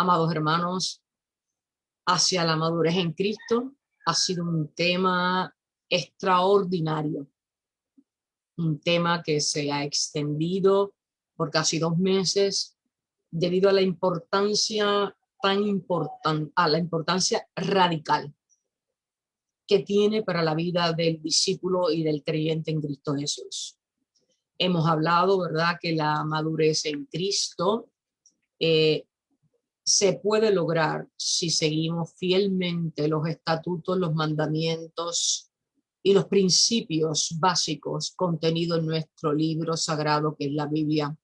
Amados hermanos, hacia la madurez en Cristo ha sido un tema extraordinario, un tema que se ha extendido por casi 2 meses debido a la importancia a la importancia radical que tiene para la vida del discípulo y del creyente en Cristo Jesús. Hemos hablado, ¿verdad?, que la madurez en Cristo se puede lograr si seguimos fielmente los estatutos, los mandamientos y los principios básicos contenidos en nuestro libro sagrado, que es la Biblia.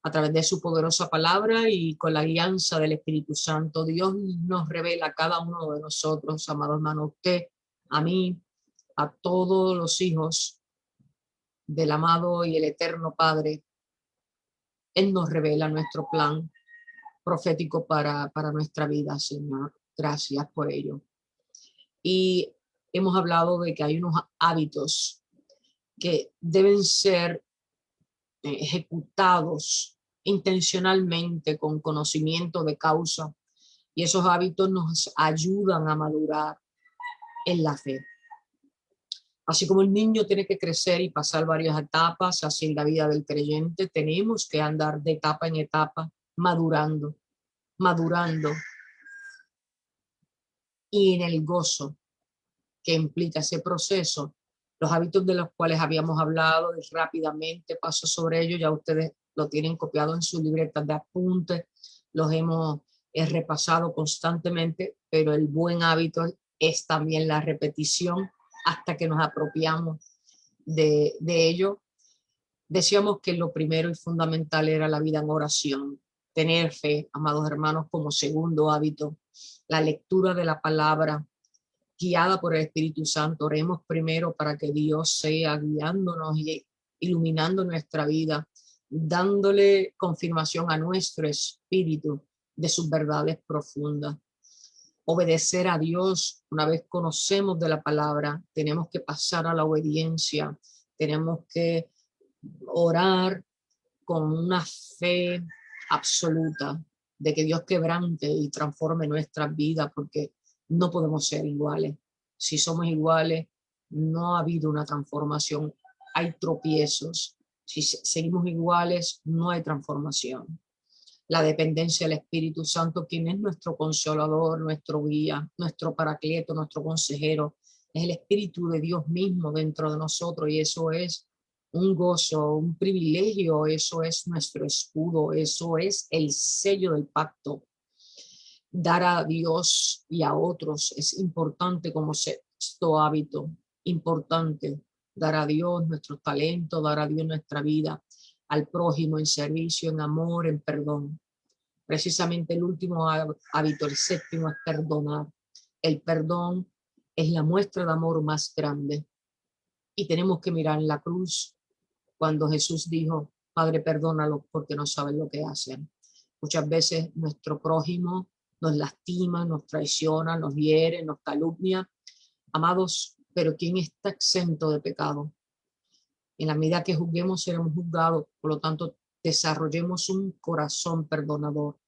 A través de su poderosa palabra y con la guianza del Espíritu Santo, Dios nos revela a cada uno de nosotros, amado hermano, usted, a mí, a todos los hijos del amado y el eterno Padre. Él nos revela nuestro plan profético para nuestra vida, Señor. Gracias por ello. Y hemos hablado de que hay unos hábitos que deben ser ejecutados intencionalmente con conocimiento de causa, y esos hábitos nos ayudan a madurar en la fe. Así como el niño tiene que crecer y pasar varias etapas, así en la vida del creyente tenemos que andar de etapa en etapa, madurando, y en el gozo que implica ese proceso. Los hábitos de los cuales habíamos hablado, y rápidamente paso sobre ellos, ya ustedes lo tienen copiado en sus libretas de apuntes, los hemos repasado constantemente, pero el buen hábito es también la repetición hasta que nos apropiamos de ello. Decíamos que lo primero y fundamental era la vida en oración, tener fe, amados hermanos, como segundo hábito, la lectura de la palabra, guiada por el Espíritu Santo. Oremos primero para que Dios sea guiándonos y iluminando nuestra vida, dándole confirmación a nuestro espíritu de sus verdades profundas. Obedecer a Dios, una vez conocemos de la palabra, tenemos que pasar a la obediencia, tenemos que orar con una fe absoluta de que Dios quebrante y transforme nuestras vidas, porque no podemos ser iguales. Si somos iguales, no ha habido una transformación. Hay tropiezos. Si seguimos iguales, no hay transformación. La dependencia del Espíritu Santo, quien es nuestro consolador, nuestro guía, nuestro paracleto, nuestro consejero, es el Espíritu de Dios mismo dentro de nosotros, y eso es un gozo, un privilegio, eso es nuestro escudo, eso es el sello del pacto. Dar a Dios y a otros es importante como sexto hábito, importante dar a Dios nuestros talentos, dar a Dios nuestra vida, al prójimo en servicio, en amor, en perdón. Precisamente el último hábito, el séptimo, es perdonar. El perdón es la muestra de amor más grande, y tenemos que mirar en la cruz cuando Jesús dijo: Padre, perdónalos porque no saben lo que hacen. Muchas veces nuestro prójimo nos lastima, nos traiciona, nos hiere, nos calumnia. Amados, pero ¿quién está exento de pecado? En la medida que juzguemos, seremos juzgados. Por lo tanto, desarrollemos un corazón perdonador.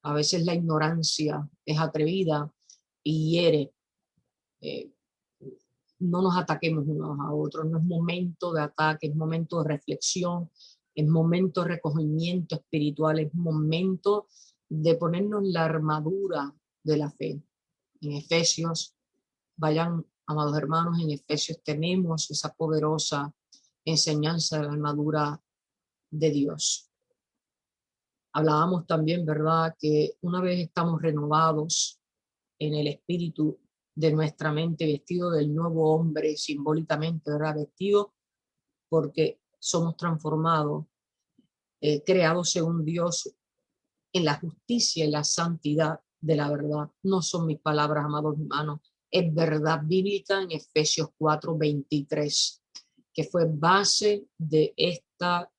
A veces la ignorancia es atrevida y hiere. No nos ataquemos unos a otros. No es momento de ataque, es momento de reflexión, es momento de recogimiento espiritual, es momento de ponernos la armadura de la fe. En Efesios, vayan, amados hermanos, en Efesios tenemos esa poderosa enseñanza de la armadura de Dios. Hablábamos también, ¿verdad?, que una vez estamos renovados en el espíritu de nuestra mente, vestido del nuevo hombre, simbólicamente, ¿verdad?, vestido porque somos transformados, creados según Dios en la justicia y la santidad de la verdad. No son mis palabras, amados hermanos, es verdad bíblica en Efesios 4:23, que fue base de esta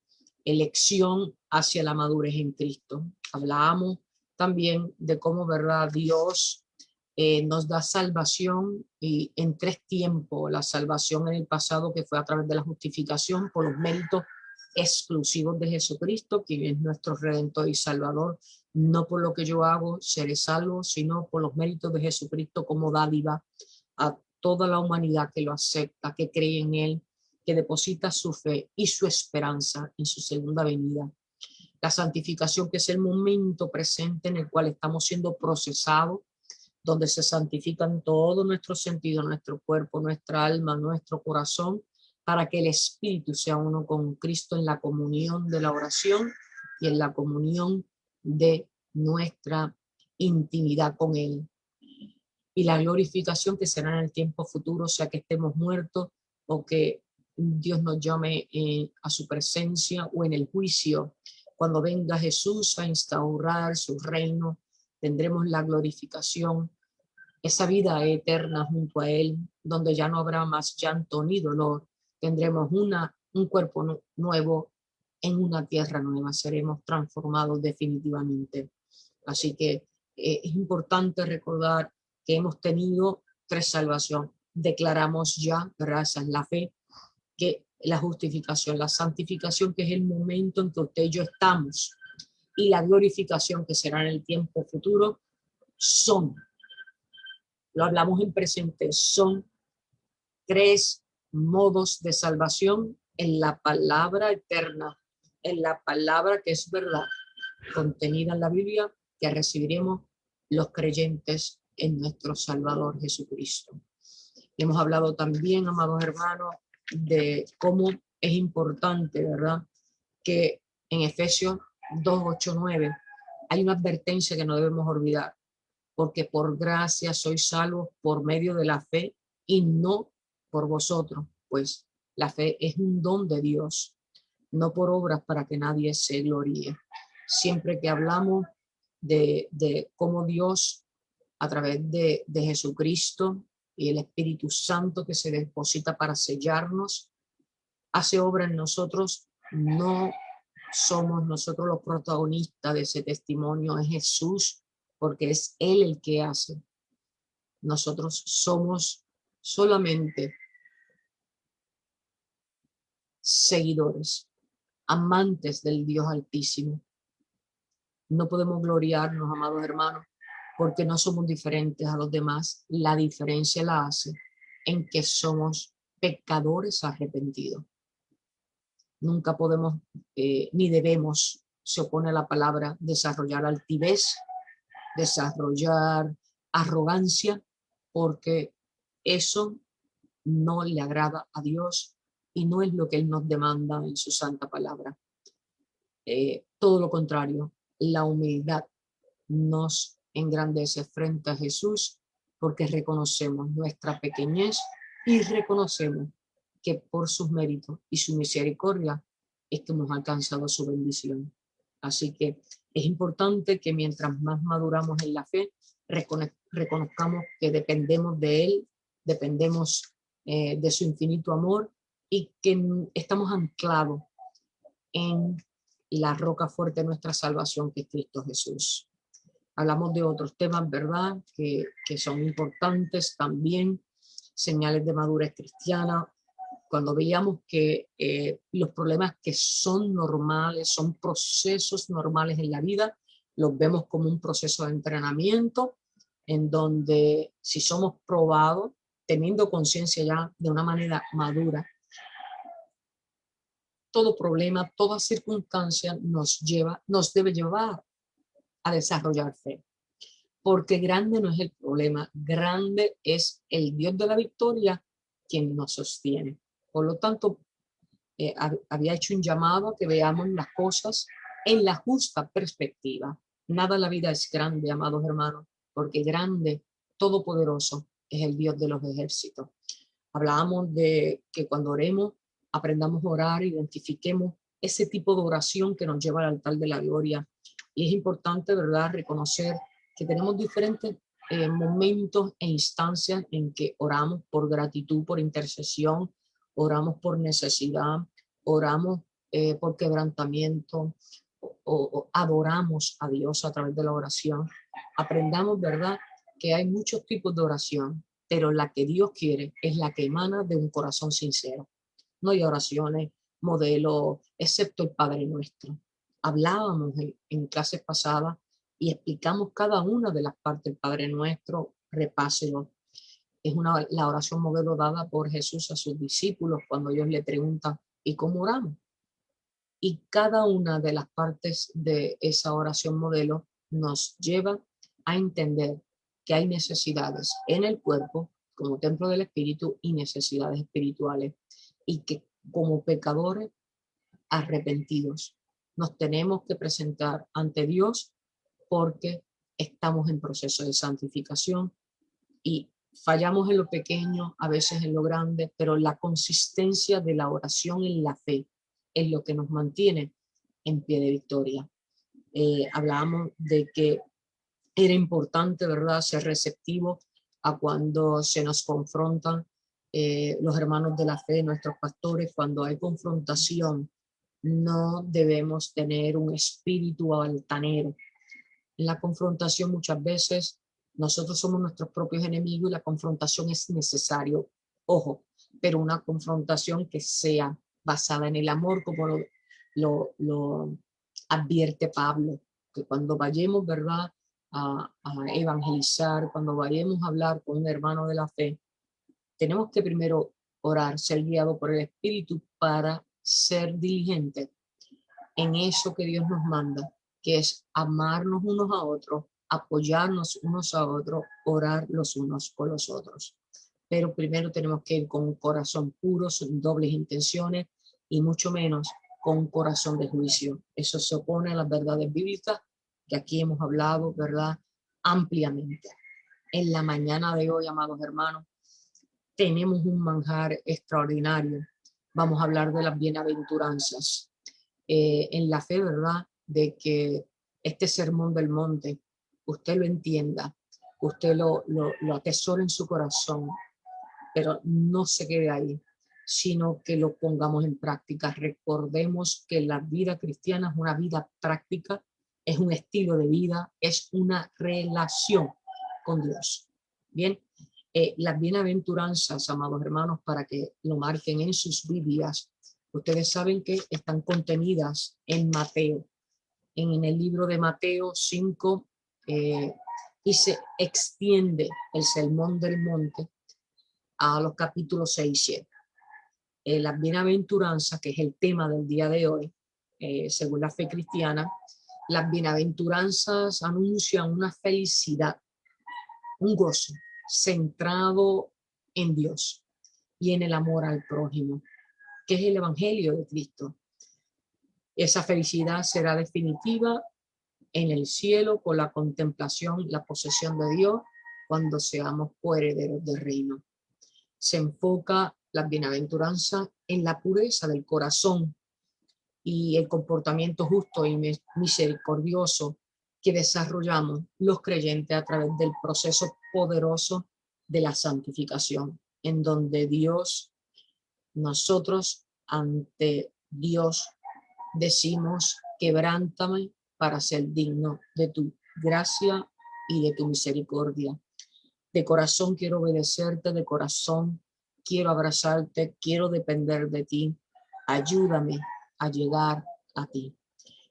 elección hacia la madurez en Cristo. Hablábamos también de cómo, verdad, Dios nos da salvación, y en 3 tiempos: la salvación en el pasado, que fue a través de la justificación por los méritos exclusivos de Jesucristo, quien es nuestro Redentor y Salvador. No por lo que yo hago seré salvo, sino por los méritos de Jesucristo como dádiva a toda la humanidad que lo acepta, que cree en Él, que deposita su fe y su esperanza en su segunda venida. La santificación, que es el momento presente en el cual estamos siendo procesados, donde se santifican todos nuestros sentidos, nuestro cuerpo, nuestra alma, nuestro corazón, para que el Espíritu sea uno con Cristo en la comunión de la oración y en la comunión de nuestra intimidad con Él. Y la glorificación, que será en el tiempo futuro, sea que estemos muertos o que Dios nos llame a su presencia, o en el juicio, cuando venga Jesús a instaurar su reino, tendremos la glorificación, esa vida eterna junto a Él, donde ya no habrá más llanto ni dolor. Tendremos un cuerpo nuevo en una tierra nueva, seremos transformados definitivamente. Así que es importante recordar que hemos tenido 3 salvaciones. Declaramos ya, gracias a la fe, que la justificación, la santificación, que es el momento en que usted y yo estamos, y la glorificación, que será en el tiempo futuro, son, lo hablamos en presente, son 3 modos de salvación en la palabra eterna, en la palabra que es verdad, contenida en la Biblia, que recibiremos los creyentes en nuestro Salvador Jesucristo. Hemos hablado también, amados hermanos, de cómo es importante, ¿verdad?, que en Efesios 2, 8, 9 hay una advertencia que no debemos olvidar, porque por gracia sois salvos por medio de la fe, y no por vosotros, pues la fe es un don de Dios, no por obras, para que nadie se gloríe. Siempre que hablamos de cómo Dios, a través de Jesucristo y el Espíritu Santo que se deposita para sellarnos, hace obra en nosotros, no somos nosotros los protagonistas de ese testimonio, es Jesús, porque es Él el que hace. Nosotros somos solamente seguidores, amantes del Dios Altísimo. No podemos gloriarnos, amados hermanos, porque no somos diferentes a los demás. La diferencia la hace en que somos pecadores arrepentidos. Nunca podemos ni debemos, se opone a la palabra, desarrollar altivez, desarrollar arrogancia, porque eso no le agrada a Dios y no es lo que Él nos demanda en su santa palabra. Todo lo contrario, la humildad nos engrandece frente a Jesús, porque reconocemos nuestra pequeñez y reconocemos que por sus méritos y su misericordia es que hemos alcanzado su bendición. Así que es importante que mientras más maduramos en la fe, reconozcamos que dependemos de Él, dependemos de su infinito amor, y que estamos anclados en la roca fuerte de nuestra salvación, que es Cristo Jesús. Hablamos de otros temas, ¿verdad?, que son importantes también, señales de madurez cristiana. Cuando veíamos que los problemas que son normales, son procesos normales en la vida, los vemos como un proceso de entrenamiento, en donde si somos probados, teniendo conciencia ya de una manera madura, todo problema, toda circunstancia nos debe llevar a desarrollar fe. Porque grande no es el problema, grande es el Dios de la victoria quien nos sostiene. Por lo tanto, había hecho un llamado a que veamos las cosas en la justa perspectiva. Nada en la vida es grande, amados hermanos, porque grande, todopoderoso, es el Dios de los ejércitos. Hablábamos de que cuando oremos, aprendamos a orar, identifiquemos ese tipo de oración que nos lleva al altar de la gloria. Y es importante, ¿verdad?, reconocer que tenemos diferentes momentos e instancias en que oramos por gratitud, por intercesión, oramos por necesidad, oramos por quebrantamiento, o adoramos a Dios a través de la oración. Aprendamos, ¿verdad?, que hay muchos tipos de oración, pero la que Dios quiere es la que emana de un corazón sincero. No hay oraciones modelo, excepto el Padre Nuestro. Hablábamos en clases pasadas y explicamos cada una de las partes del Padre Nuestro, repáselo. Es la oración modelo dada por Jesús a sus discípulos cuando ellos le preguntan, ¿y cómo oramos? Y cada una de las partes de esa oración modelo nos lleva a entender que hay necesidades en el cuerpo como templo del espíritu y necesidades espirituales, y que como pecadores arrepentidos nos tenemos que presentar ante Dios porque estamos en proceso de santificación y fallamos en lo pequeño, a veces en lo grande, pero la consistencia de la oración en la fe es lo que nos mantiene en pie de victoria. Hablábamos de que era importante, ¿verdad?, ser receptivo a cuando se nos confrontan los hermanos de la fe, nuestros pastores. Cuando hay confrontación, no debemos tener un espíritu altanero. En la confrontación muchas veces nosotros somos nuestros propios enemigos y la confrontación es necesario, ojo, pero una confrontación que sea basada en el amor, como lo advierte Pablo, que cuando vayamos, ¿verdad?, a evangelizar, cuando vayamos a hablar con un hermano de la fe, tenemos que primero orar, ser guiado por el Espíritu para ser diligente en eso que Dios nos manda, que es amarnos unos a otros, apoyarnos unos a otros, orar los unos por los otros. Pero primero tenemos que ir con un corazón puro, sin dobles intenciones y mucho menos con un corazón de juicio. Eso se opone a las verdades bíblicas que aquí hemos hablado, ¿verdad?, ampliamente. En la mañana de hoy, amados hermanos, tenemos un manjar extraordinario. Vamos a hablar de las bienaventuranzas. En la fe, ¿verdad?, de que este sermón del monte, usted lo entienda, usted lo atesore en su corazón, pero no se quede ahí, sino que lo pongamos en práctica. Recordemos que la vida cristiana es una vida práctica, es un estilo de vida, es una relación con Dios. Bien, las bienaventuranzas, amados hermanos, para que lo marquen en sus Biblias, ustedes saben que están contenidas en Mateo, en el libro de Mateo 5, y se extiende el sermón del monte a los capítulos 6 y 7. Las bienaventuranzas, que es el tema del día de hoy, según la fe cristiana, las bienaventuranzas anuncian una felicidad, un gozo centrado en Dios y en el amor al prójimo, que es el Evangelio de Cristo. Esa felicidad será definitiva en el cielo con la contemplación, la posesión de Dios, cuando seamos coherederos del reino. Se enfoca la bienaventuranza en la pureza del corazón y el comportamiento justo y misericordioso que desarrollamos los creyentes a través del proceso poderoso de la santificación, en donde nosotros ante Dios decimos, quebrántame para ser digno de tu gracia y de tu misericordia. De corazón quiero obedecerte, de corazón quiero abrazarte, quiero depender de ti. Ayúdame a llegar a ti.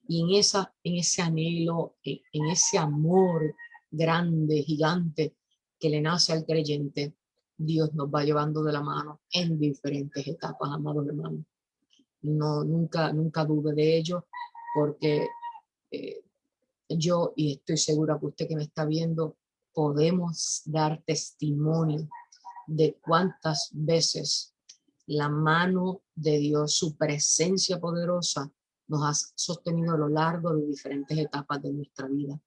Y en ese anhelo, en ese amor grande, gigante que le nace al creyente, Dios nos va llevando de la mano en diferentes etapas, amados hermanos. No, nunca dude de ello, porque yo, y estoy segura que usted que me está viendo, podemos dar testimonio de cuántas veces la mano de Dios, su presencia poderosa, nos ha sostenido a lo largo de diferentes etapas de nuestra vida.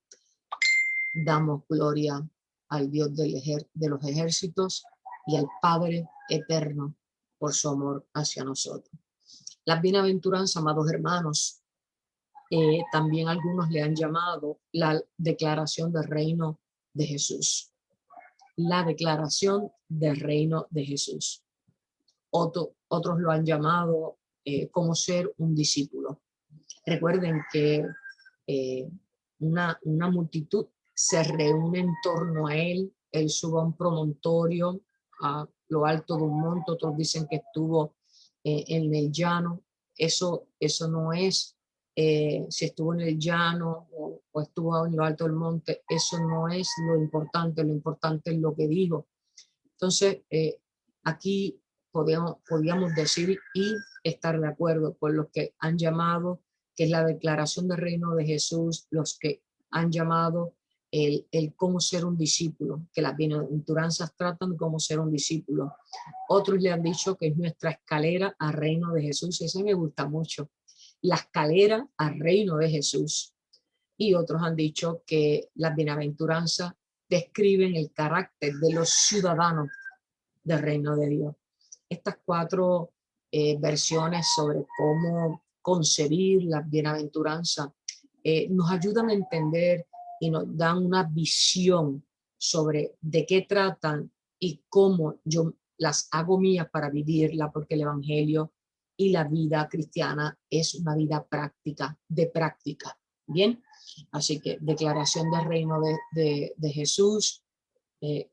Damos gloria al Dios de los ejércitos y al Padre eterno por su amor hacia nosotros. Las bienaventuranzas, amados hermanos, también algunos le han llamado la declaración del reino de Jesús. La declaración del reino de Jesús. Otros lo han llamado como ser un discípulo. Recuerden que una multitud se reúne en torno a él sube a un promontorio, a lo alto de un monte, otros dicen que estuvo en el llano, Eso no es, si estuvo en el llano o estuvo en lo alto del monte, eso no es lo importante es lo que dijo. Entonces, aquí podíamos decir y estar de acuerdo con los que han llamado, que es la declaración del reino de Jesús, los que han llamado el cómo ser un discípulo, que las bienaventuranzas tratan de cómo ser un discípulo. Otros le han dicho que es nuestra escalera al reino de Jesús, ese me gusta mucho, la escalera al reino de Jesús. Y otros han dicho que las bienaventuranzas describen el carácter de los ciudadanos del reino de Dios. Estas cuatro versiones sobre cómo concebir las bienaventuranzas nos ayudan a entender y nos dan una visión sobre de qué tratan y cómo yo las hago mías para vivirla, porque el evangelio y la vida cristiana es una vida práctica, de práctica. Bien, así que declaración del reino de Jesús,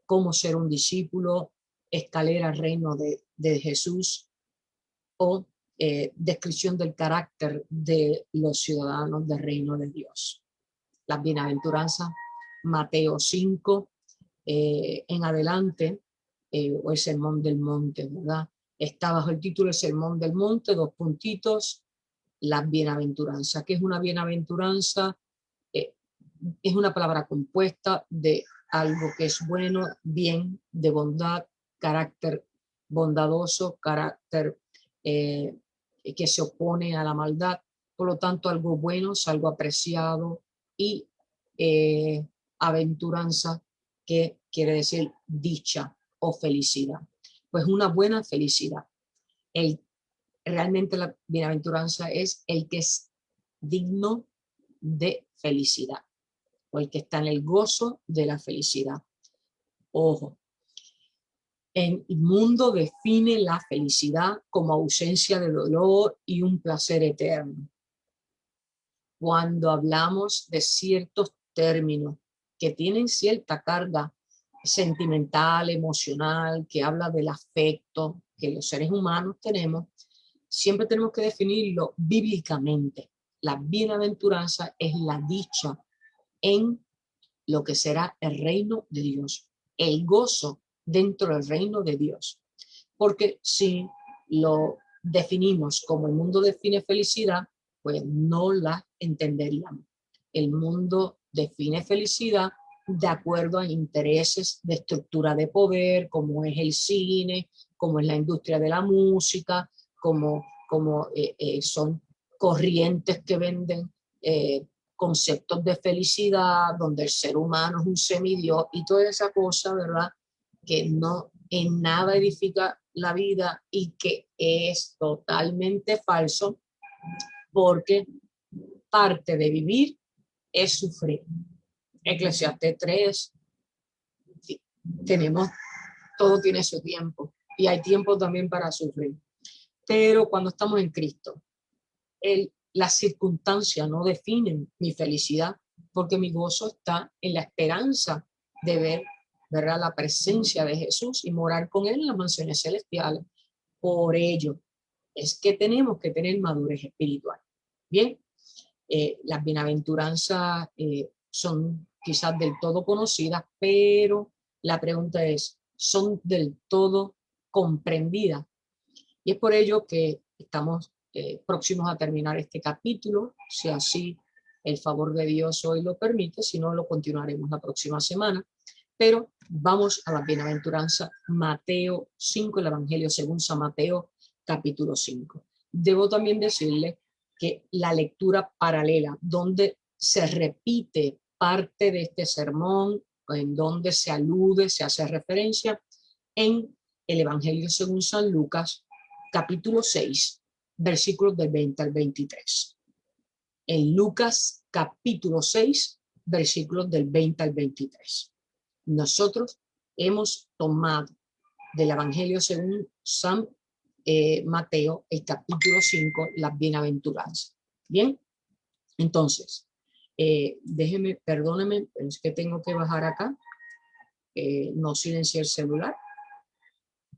cómo ser un discípulo, escalera al reino de Jesús, o descripción del carácter de los ciudadanos del reino de Dios. Las bienaventuranzas, Mateo 5, en adelante, o el sermón del monte, ¿verdad? Está bajo el título El sermón del monte, dos puntitos, las bienaventuranzas. ¿Qué es una bienaventuranza? Es una palabra compuesta de algo que es bueno, bien, de bondad, carácter bondadoso, carácter que se opone a la maldad. Por lo tanto, algo bueno es algo apreciado, y aventuranza, que quiere decir dicha o felicidad. Pues una buena felicidad. Realmente la bienaventuranza es el que es digno de felicidad, o el que está en el gozo de la felicidad. Ojo, el mundo define la felicidad como ausencia de dolor y un placer eterno. Cuando hablamos de ciertos términos que tienen cierta carga sentimental, emocional, que habla del afecto que los seres humanos tenemos, siempre tenemos que definirlo bíblicamente. La bienaventuranza es la dicha en lo que será el reino de Dios, el gozo dentro del reino de Dios. Porque si lo definimos como el mundo define felicidad, pues no la entenderíamos. El mundo define felicidad de acuerdo a intereses de estructura de poder, como es el cine, como es la industria de la música, como son corrientes que venden conceptos de felicidad, donde el ser humano es un semidios y toda esa cosa, ¿verdad? Que no en nada edifica la vida y que es totalmente falso, porque parte de vivir es sufrir. Eclesiastés 3, tenemos, todo tiene su tiempo y hay tiempo también para sufrir. Pero cuando estamos en Cristo, las circunstancias no definen mi felicidad, porque mi gozo está en la esperanza de ver, ¿verdad?, la presencia de Jesús y morar con Él en las mansiones celestiales. Por ello es que tenemos que tener madurez espiritual. Bien, las bienaventuranzas son quizás del todo conocidas, pero la pregunta es, ¿son del todo comprendidas? Y es por ello que estamos próximos a terminar este capítulo, si así el favor de Dios hoy lo permite, si no lo continuaremos la próxima semana. Pero vamos a la bienaventuranza, Mateo 5, el Evangelio según San Mateo, capítulo 5. Debo también decirle que la lectura paralela, donde se repite parte de este sermón, en donde se alude, se hace referencia, en el Evangelio según San Lucas, capítulo 6, versículos del 20 al 23. En Lucas, capítulo 6, versículos del 20 al 23. Nosotros hemos tomado del Evangelio según San Mateo, el capítulo 5, las bienaventuranzas. Bien, entonces, déjeme, perdóneme, pero es que tengo que bajar acá. No silencié el celular.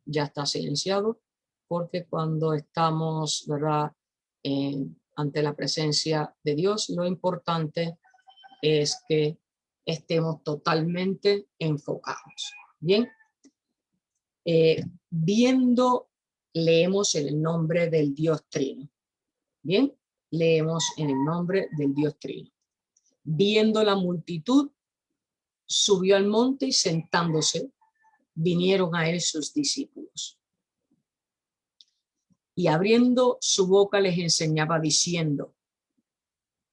Ya está silenciado, porque cuando estamos, ¿verdad?, ante la presencia de Dios. Lo importante es que estemos totalmente enfocados. Bien, viendo, leemos en el nombre del Dios Trino. Bien, leemos en el nombre del Dios Trino. Viendo la multitud, subió al monte y sentándose, vinieron a él sus discípulos. Y abriendo su boca les enseñaba diciendo: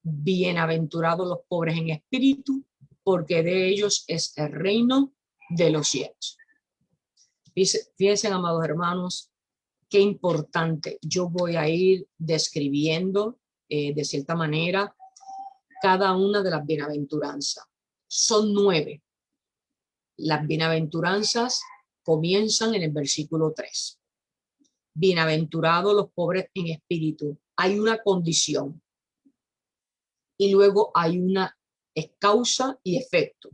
bienaventurados los pobres en espíritu, porque de ellos es el reino de los cielos. Fíjense, amados hermanos, qué importante. Yo voy a ir describiendo de cierta manera cada una de las bienaventuranzas. Son 9. Las bienaventuranzas comienzan en el versículo 3. Bienaventurados los pobres en espíritu. Hay una condición. Y luego hay una causa y efecto.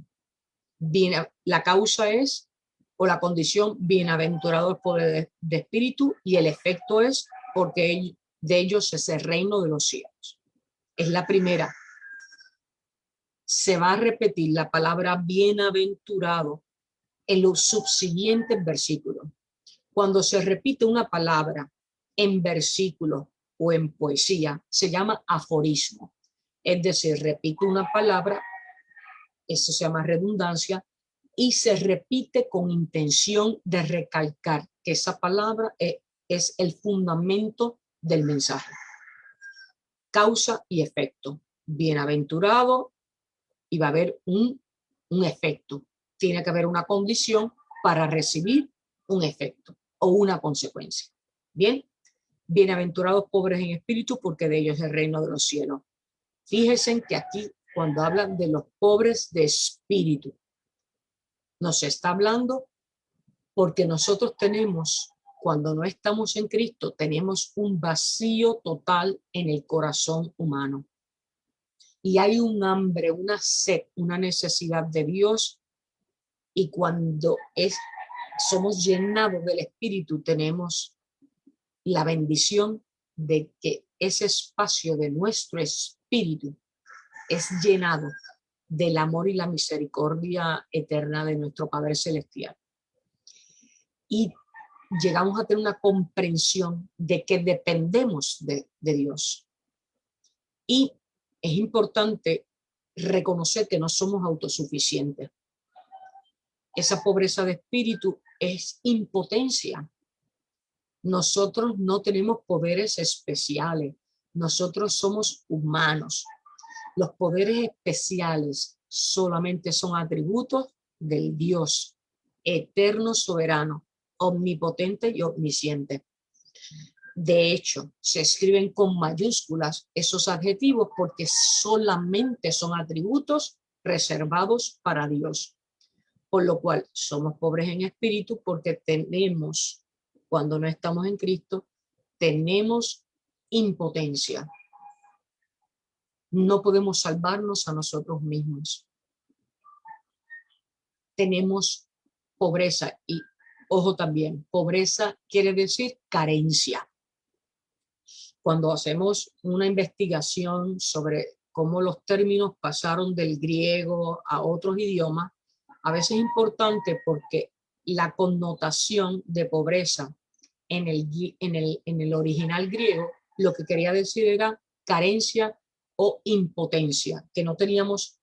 La causa es, o la condición, bienaventurados los pobres de espíritu, y el efecto es porque de ellos es el reino de los cielos. Es la primera. Se va a repetir la palabra bienaventurado en los subsiguientes versículos. Cuando se repite una palabra en versículo o en poesía, se llama aforismo. Es decir, repito una palabra, eso se llama redundancia, y se repite con intención de recalcar que esa palabra es el fundamento del mensaje. Causa y efecto. Bienaventurado, y va a haber un efecto. Tiene que haber una condición para recibir un efecto o una consecuencia. Bien, bienaventurados pobres en espíritu, porque de ellos es el reino de los cielos. Fíjense que aquí, cuando hablan de los pobres de espíritu, nos está hablando porque nosotros tenemos, cuando no estamos en Cristo, tenemos un vacío total en el corazón humano. Y hay un hambre, una sed, una necesidad de Dios. Y cuando somos llenados del Espíritu, tenemos la bendición de que ese espacio de nuestro espíritu es llenado del amor y la misericordia eterna de nuestro Padre Celestial. Y llegamos a tener una comprensión de que dependemos de Dios. Y es importante reconocer que no somos autosuficientes. Esa pobreza de espíritu es impotencia. Nosotros no tenemos poderes especiales. Nosotros somos humanos. Los poderes especiales solamente son atributos del Dios eterno, soberano, omnipotente y omnisciente. De hecho, se escriben con mayúsculas esos adjetivos porque solamente son atributos reservados para Dios. Por lo cual somos pobres en espíritu porque tenemos, cuando no estamos en Cristo, tenemos impotencia. No podemos salvarnos a nosotros mismos. Tenemos pobreza y, ojo también, pobreza quiere decir carencia. Cuando hacemos una investigación sobre cómo los términos pasaron del griego a otros idiomas, a veces es importante porque la connotación de pobreza en el original griego, lo que quería decir era carencia o impotencia, que no teníamos,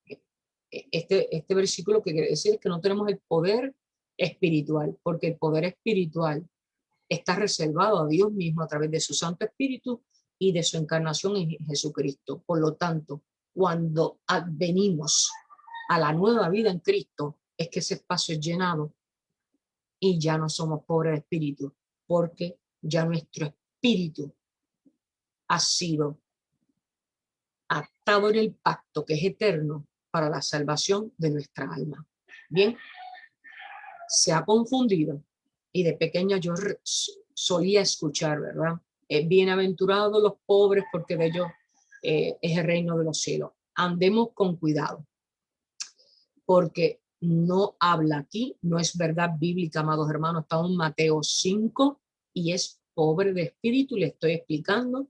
este versículo que quiere decir que no tenemos el poder espiritual, porque el poder espiritual está reservado a Dios mismo a través de su Santo Espíritu y de su encarnación en Jesucristo. Por lo tanto, cuando venimos a la nueva vida en Cristo, es que ese espacio es llenado y ya no somos pobres de espíritu, porque ya nuestro espíritu ha sido atado en el pacto que es eterno para la salvación de nuestra alma. Bien, se ha confundido y de pequeña yo solía escuchar, ¿verdad? Bienaventurados los pobres porque de ellos es el reino de los cielos. Andemos con cuidado, porque no habla aquí, no es verdad bíblica, amados hermanos. Estamos en Mateo 5 y es pobre de espíritu, y le estoy explicando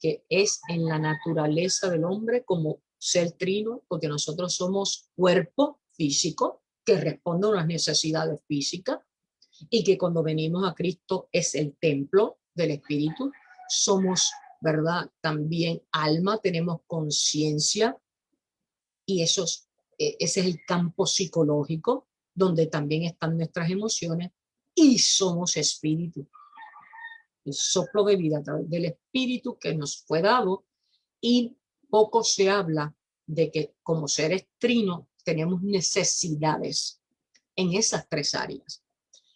que es en la naturaleza del hombre como ser trino, porque nosotros somos cuerpo físico que responde a unas necesidades físicas y que cuando venimos a Cristo es el templo del Espíritu. Somos, ¿verdad? También alma, tenemos conciencia y ese es el campo psicológico donde también están nuestras emociones y somos espíritu. El soplo de vida a través del espíritu que nos fue dado y poco se habla de que como seres trinos tenemos necesidades en esas tres áreas.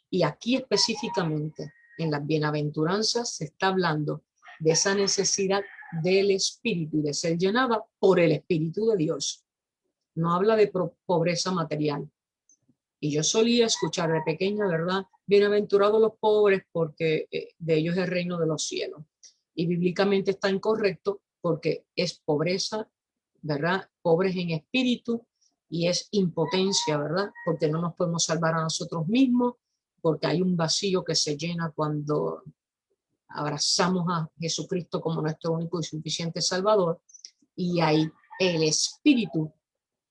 Y aquí específicamente en las bienaventuranzas se está hablando de esa necesidad del espíritu y de ser llenada por el espíritu de Dios. No habla de pobreza material. Y yo solía escuchar de pequeña, ¿verdad? Bienaventurados los pobres porque de ellos es el reino de los cielos. Y bíblicamente está incorrecto porque es pobreza, ¿verdad? Pobres en espíritu y es impotencia, ¿verdad? Porque no nos podemos salvar a nosotros mismos, porque hay un vacío que se llena cuando abrazamos a Jesucristo como nuestro único y suficiente Salvador. Y ahí el espíritu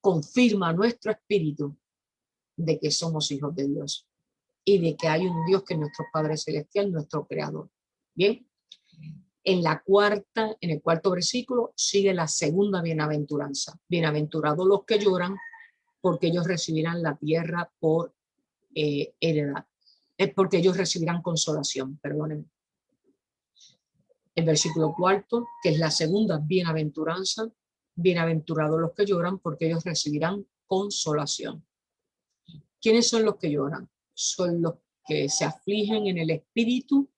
confirma nuestro espíritu de que somos hijos de Dios y de que hay un Dios que es nuestro Padre Celestial, nuestro Creador. Bien, en el cuarto versículo sigue la segunda bienaventuranza. Bienaventurados los que lloran, porque ellos recibirán la tierra por heredad. Es porque ellos recibirán consolación, perdónenme. El versículo cuarto, que es la segunda bienaventuranza, bienaventurados los que lloran, porque ellos recibirán consolación. ¿Quiénes son los que lloran? Son los que se afligen en el espíritu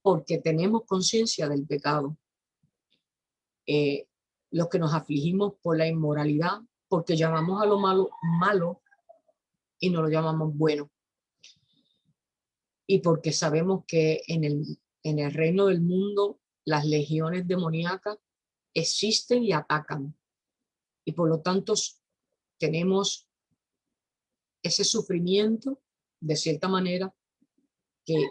porque tenemos conciencia del pecado. Los que nos afligimos por la inmoralidad, porque llamamos a lo malo malo y no lo llamamos bueno. Y porque sabemos que en el reino del mundo las legiones demoníacas existen y atacan. Y por lo tanto tenemos ese sufrimiento, de cierta manera, que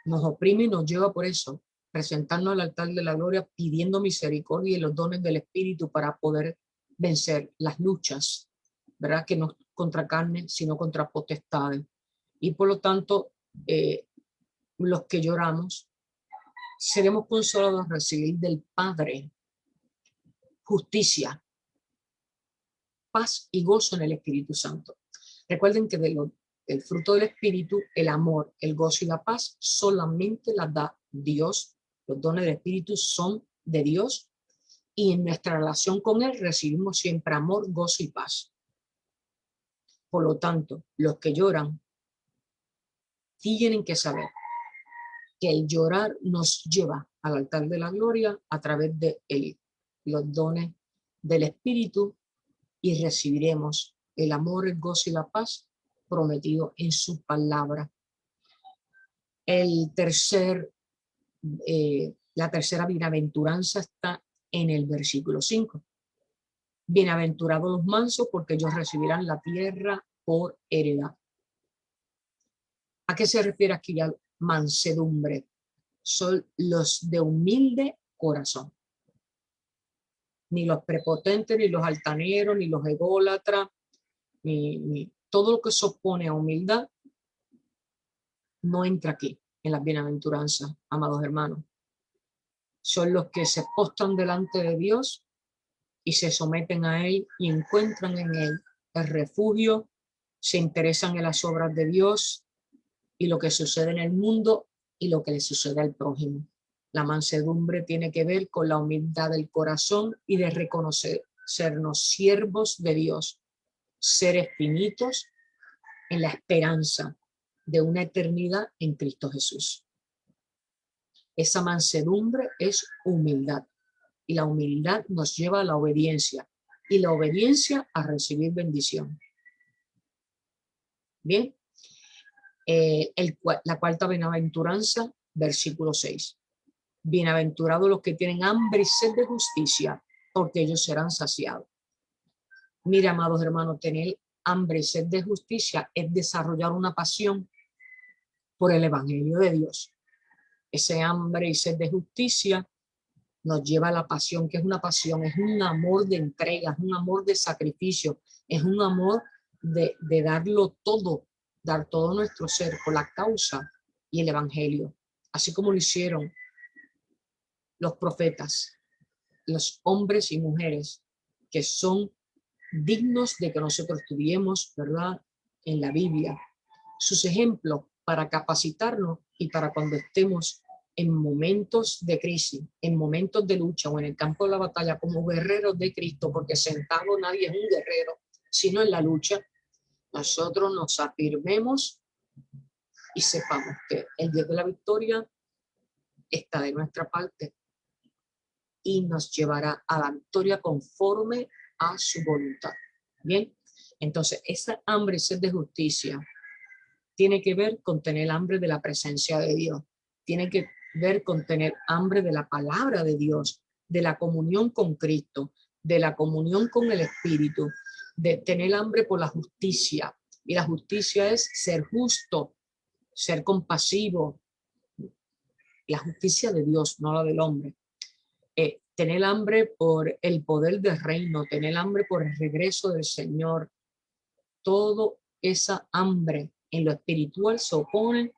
nos oprime y nos lleva por eso, presentarnos al altar de la gloria, pidiendo misericordia y los dones del Espíritu para poder vencer las luchas, ¿verdad? Que no contra carne, sino contra potestades. Y por lo tanto, los que lloramos, seremos consolados a recibir del Padre justicia, paz y gozo en el Espíritu Santo. Recuerden que el fruto del Espíritu, el amor, el gozo y la paz, solamente las da Dios. Los dones del Espíritu son de Dios y en nuestra relación con Él recibimos siempre amor, gozo y paz. Por lo tanto, los que lloran tienen que saber que el llorar nos lleva al altar de la gloria a través de los dones del Espíritu y recibiremos el amor, el gozo y la paz prometido en su palabra. La tercera bienaventuranza está en el versículo 5. Bienaventurados los mansos, porque ellos recibirán la tierra por heredad. ¿A qué se refiere aquí al mansedumbre? Son los de humilde corazón. Ni los prepotentes, ni los altaneros, ni los ególatras, ni todo lo que se opone a humildad no entra aquí en las bienaventuranzas, amados hermanos. Son los que se postran delante de Dios y se someten a Él y encuentran en Él el refugio, se interesan en las obras de Dios y lo que sucede en el mundo y lo que le sucede al prójimo. La mansedumbre tiene que ver con la humildad del corazón y de reconocernos siervos de Dios, seres finitos en la esperanza de una eternidad en Cristo Jesús. Esa mansedumbre es humildad y la humildad nos lleva a la obediencia y la obediencia a recibir bendición. Bien, la cuarta bienaventuranza, versículo 6. Bienaventurados los que tienen hambre y sed de justicia, porque ellos serán saciados. Mira, amados hermanos, tener hambre y sed de justicia es desarrollar una pasión por el Evangelio de Dios. Ese hambre y sed de justicia nos lleva a la pasión. ¿Qué es una pasión? Es un amor de entrega, es un amor de sacrificio, es un amor de darlo todo, dar todo nuestro ser por la causa y el evangelio, así como lo hicieron los profetas, los hombres y mujeres que son dignos de que nosotros estudiemos, ¿verdad?, en la Biblia, sus ejemplos para capacitarnos y para cuando estemos en momentos de crisis, en momentos de lucha o en el campo de la batalla como guerreros de Cristo, porque sentado nadie es un guerrero, sino en la lucha, nosotros nos afirmemos y sepamos que el Dios de la victoria está de nuestra parte y nos llevará a la victoria conforme a su voluntad. Bien, entonces esa hambre y sed de justicia tiene que ver con tener hambre de la presencia de Dios, tiene que ver con tener hambre de la palabra de Dios, de la comunión con Cristo, de la comunión con el Espíritu, de tener hambre por la justicia. Y la justicia es ser justo, ser compasivo, la justicia de Dios, no la del hombre. Tener hambre por el poder del reino, tener hambre por el regreso del Señor. Todo esa hambre en lo espiritual se opone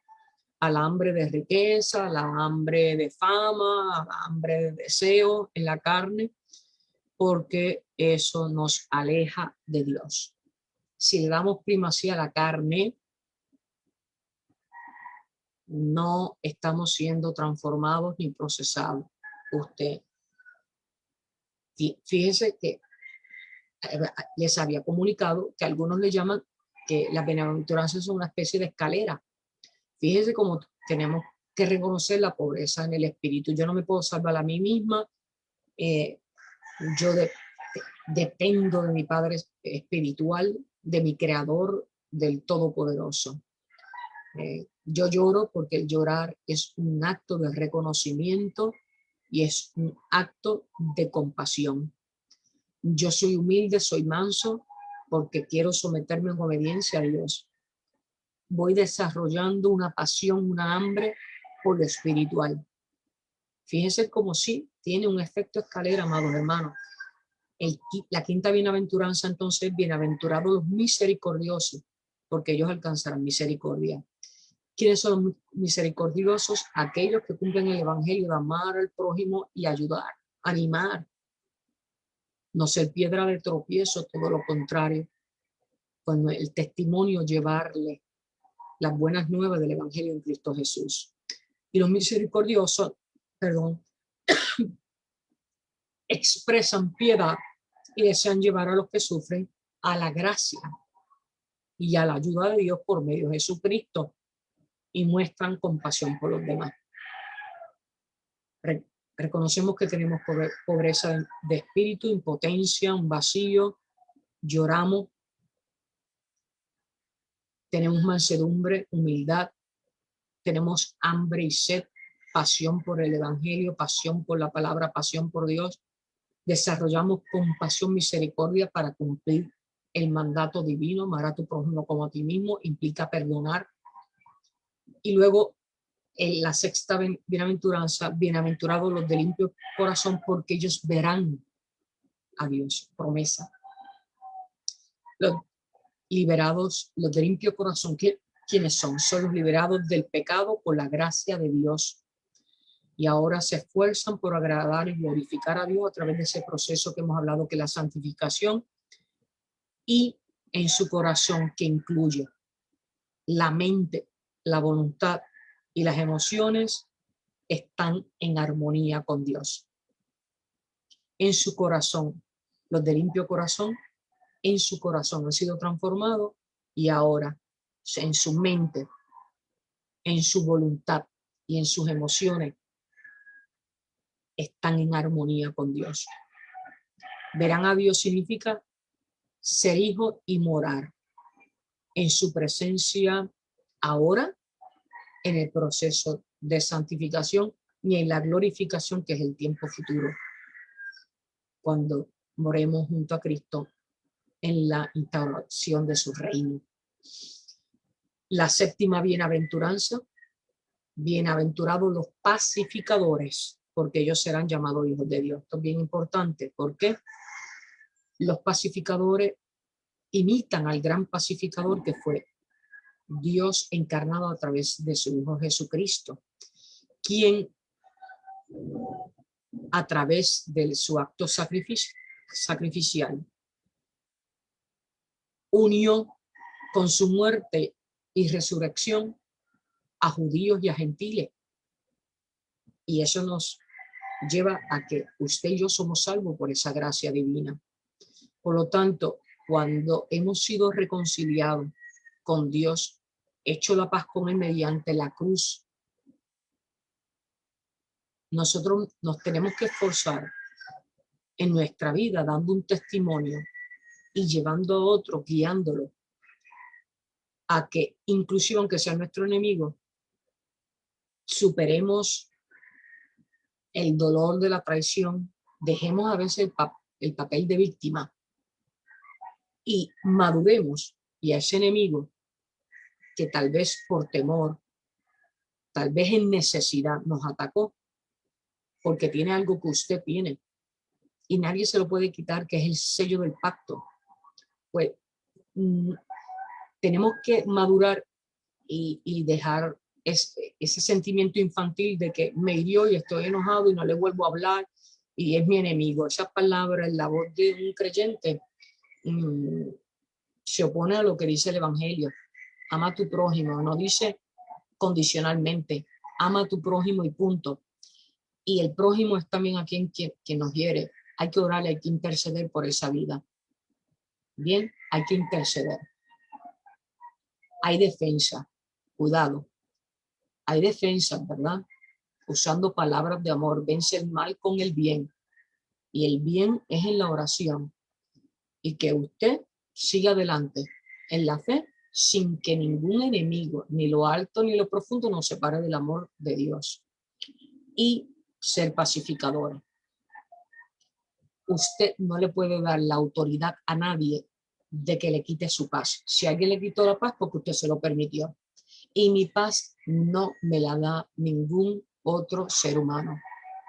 al hambre de riqueza, a la hambre de fama, a la hambre de deseo en la carne, porque eso nos aleja de Dios. Si le damos primacía a la carne, no estamos siendo transformados ni procesados. Usted, fíjese que les había comunicado que algunos le llaman que las bienaventuranzas son una especie de escalera. Fíjese cómo tenemos que reconocer la pobreza en el espíritu. Yo no me puedo salvar a mí misma. Yo dependo de mi Padre espiritual, de mi Creador, del Todopoderoso. Yo lloro porque el llorar es un acto de reconocimiento y es un acto de compasión. Yo soy humilde, soy manso, porque quiero someterme en obediencia a Dios. Voy desarrollando una pasión, una hambre por lo espiritual. Fíjense como sí tiene un efecto escalera, amados hermanos. La quinta bienaventuranza, entonces, bienaventurados los misericordiosos, porque ellos alcanzarán misericordia. ¿Quiénes son los misericordiosos? Aquellos que cumplen el evangelio de amar al prójimo y ayudar, animar. No ser piedra de tropiezo, todo lo contrario. Cuando el testimonio, llevarle las buenas nuevas del evangelio en Cristo Jesús. Y los misericordiosos, expresan piedad y desean llevar a los que sufren a la gracia y a la ayuda de Dios por medio de Jesucristo y muestran compasión por los demás. Reconocemos que tenemos pobreza de espíritu, impotencia, un vacío, lloramos, tenemos mansedumbre, humildad, tenemos hambre y sed, pasión por el evangelio, pasión por la palabra, pasión por Dios. Desarrollamos compasión, misericordia para cumplir el mandato divino. Amar a tu prójimo como a ti mismo implica perdonar. Y luego la sexta bienaventuranza, bienaventurados los de limpio corazón, porque ellos verán a Dios. Promesa. Los liberados, los de limpio corazón, ¿quiénes son? Son los liberados del pecado por la gracia de Dios. Y ahora se esfuerzan por agradar y glorificar a Dios a través de ese proceso que hemos hablado, que es la santificación, y en su corazón, que incluye la mente, la voluntad y las emociones, están en armonía con Dios. En su corazón, los de limpio corazón, en su corazón han sido transformados y ahora en su mente, en su voluntad y en sus emociones están en armonía con Dios. Verán a Dios significa ser hijo y morar en su presencia ahora, en el proceso de santificación y en la glorificación, que es el tiempo futuro, cuando moremos junto a Cristo en la instauración de su reino. La séptima bienaventuranza, bienaventurados los pacificadores, porque ellos serán llamados hijos de Dios. Esto es bien importante, porque los pacificadores imitan al gran pacificador que fue Dios encarnado a través de su Hijo Jesucristo, quien a través de su acto sacrificial unió con su muerte y resurrección a judíos y a gentiles. Y eso nos lleva a que usted y yo somos salvos por esa gracia divina. Por lo tanto, cuando hemos sido reconciliados con Dios, hecho la paz con Él mediante la cruz, nosotros nos tenemos que esforzar en nuestra vida dando un testimonio y llevando a otro, guiándolo a que, inclusive aunque sea nuestro enemigo, superemos el dolor de la traición, dejemos a veces el papel de víctima y maduremos, y a ese enemigo que tal vez por temor, tal vez en necesidad nos atacó, porque tiene algo que usted tiene y nadie se lo puede quitar, que es el sello del pacto. Pues tenemos que madurar y dejar ese sentimiento infantil de que me hirió y estoy enojado y no le vuelvo a hablar y es mi enemigo. Esa palabra en la voz de un creyente se opone a lo que dice el Evangelio. Ama a tu prójimo, no dice condicionalmente, ama a tu prójimo y punto. Y el prójimo es también a quien nos hiere. Hay que orar, hay que interceder por esa vida. Bien, hay que interceder. Hay defensa, cuidado. Hay defensa, ¿verdad? Usando palabras de amor, vence el mal con el bien. Y el bien es en la oración. Y que usted siga adelante en la fe sin que ningún enemigo, ni lo alto ni lo profundo, nos separe del amor de Dios. Y ser pacificador. Usted no le puede dar la autoridad a nadie de que le quite su paz. Si alguien le quitó la paz, porque usted se lo permitió. Y mi paz no me la da ningún otro ser humano.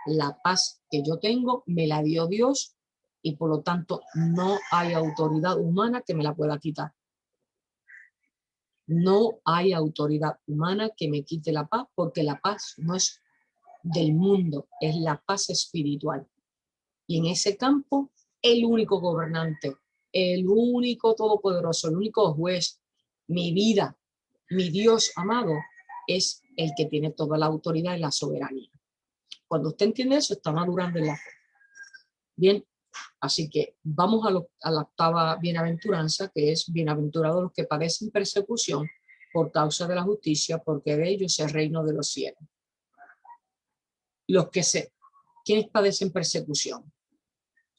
La paz que yo tengo me la dio Dios y por lo tanto no hay autoridad humana que me la pueda quitar. No hay autoridad humana que me quite la paz, porque la paz no es del mundo, es la paz espiritual. Y en ese campo, el único gobernante, el único todopoderoso, el único juez, mi vida, mi Dios amado, es el que tiene toda la autoridad y la soberanía. Cuando usted entiende eso, está madurando en la fe. Bien, así que vamos a la octava bienaventuranza, que es: bienaventurados los que padecen persecución por causa de la justicia, porque de ellos es el reino de los cielos. ¿Quiénes padecen persecución?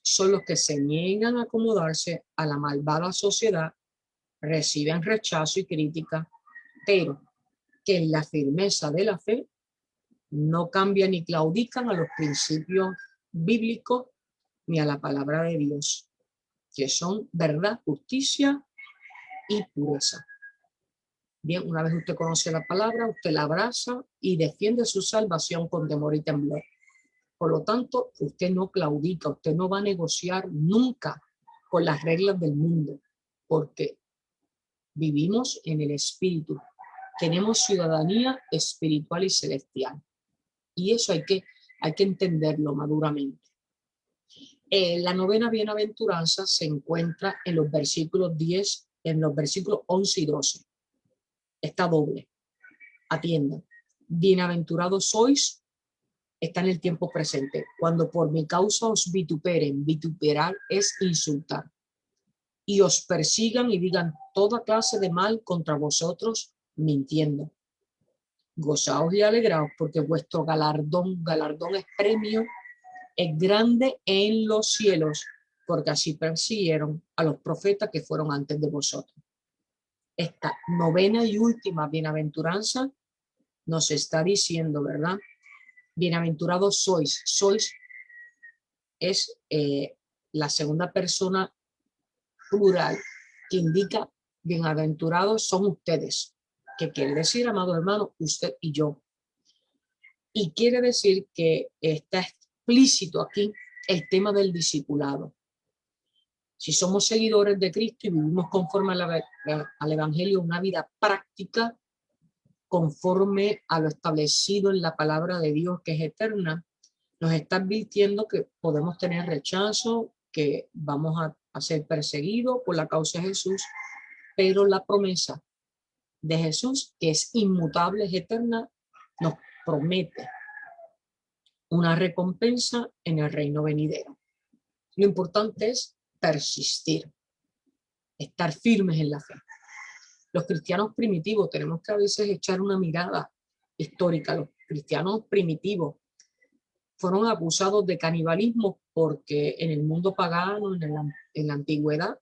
Son los que se niegan a acomodarse a la malvada sociedad, reciben rechazo y crítica, pero que en la firmeza de la fe no cambian ni claudican a los principios bíblicos ni a la palabra de Dios, que son verdad, justicia y pureza. Bien, una vez usted conoce la palabra, usted la abraza y defiende su salvación con temor y temblor. Por lo tanto, usted no claudica, usted no va a negociar nunca con las reglas del mundo, porque vivimos en el espíritu, tenemos ciudadanía espiritual y celestial. Y eso hay que entenderlo maduramente. La novena bienaventuranza se encuentra en los versículos 10, en los versículos 11 y 12. Está doble. Atiendan. Bienaventurados sois, está en el tiempo presente, cuando por mi causa os vituperen. Vituperar es insultar. Y os persigan y digan toda clase de mal contra vosotros, mintiendo. Gozaos y alegraos, porque vuestro galardón es premio, es grande en los cielos, porque así persiguieron a los profetas que fueron antes de vosotros. Esta novena y última bienaventuranza nos está diciendo, ¿verdad? Bienaventurados sois. Sois es la segunda persona plural que indica bienaventurados son ustedes. ¿Qué quiere decir, amado hermano? Usted y yo. Y quiere decir que está explícito aquí el tema del discipulado. Si somos seguidores de Cristo y vivimos conforme al Evangelio, una vida práctica, conforme a lo establecido en la palabra de Dios, que es eterna, nos está advirtiendo que podemos tener rechazo, que vamos a ser perseguidos por la causa de Jesús, pero la promesa de Jesús, que es inmutable, es eterna, nos promete una recompensa en el reino venidero. Lo importante es persistir, estar firmes en la fe. Los cristianos primitivos, tenemos que a veces echar una mirada histórica. Los cristianos primitivos fueron acusados de canibalismo porque en el mundo pagano, en la antigüedad,